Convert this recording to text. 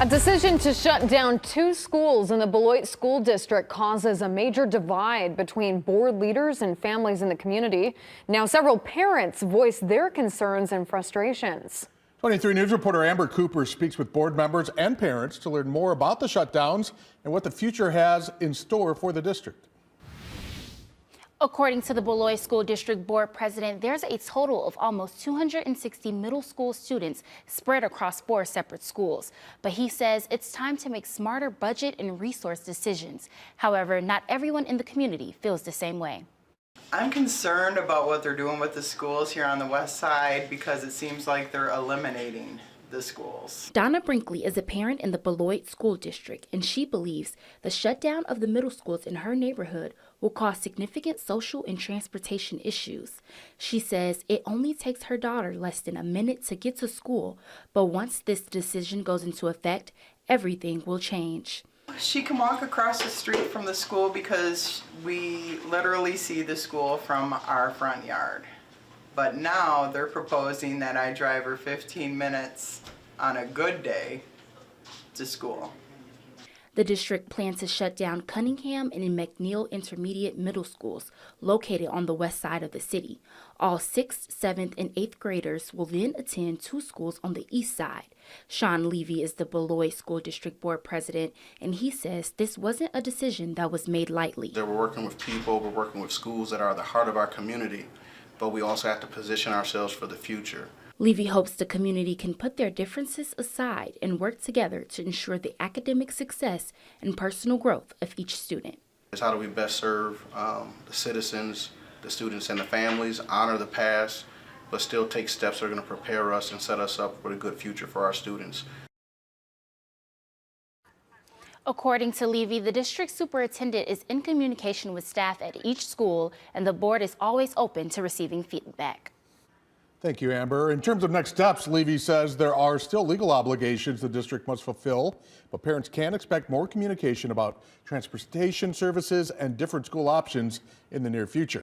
A decision to shut down 2 schools in the Beloit School District causes a major divide between board leaders and families in the community. Now, several parents voice their concerns and frustrations. 23 News reporter Amber Cooper speaks with board members and parents to learn more about the shutdowns and what the future has in store for the district. According to the Beloit School District Board President, there's a total of almost 260 middle school students spread across 4 separate schools. But he says it's time to make smarter budget and resource decisions. However, not everyone in the community feels the same way. I'm concerned about what they're doing with the schools here on the west side because it seems like they're eliminating the schools. Donna Brinkley is a parent in the Beloit School District, and she believes the shutdown of the middle schools in her neighborhood will cause significant social and transportation issues. She says it only takes her daughter less than a minute to get to school, but once this decision goes into effect, everything will change. She can walk across the street from the school because we literally see the school from our front yard. But now they're proposing that I drive her 15 minutes on a good day to school. The district plans to shut down Cunningham and McNeil Intermediate Middle Schools located on the west side of the city. All 6th, 7th, and 8th graders will then attend 2 schools on the east side. Sean Levy is the Beloit School District Board President, and he says this wasn't a decision that was made lightly. We're working with people, we're working with schools that are the heart of our community, but we also have to position ourselves for the future. Levy hopes the community can put their differences aside and work together to ensure the academic success and personal growth of each student. It's how do we best serve the citizens, the students, and the families, honor the past, but still take steps that are going to prepare us and set us up for a good future for our students. According to Levy, the district superintendent is in communication with staff at each school, and the board is always open to receiving feedback. Thank you, Amber. In terms of next steps, Levy says there are still legal obligations the district must fulfill, but parents can expect more communication about transportation services and different school options in the near future.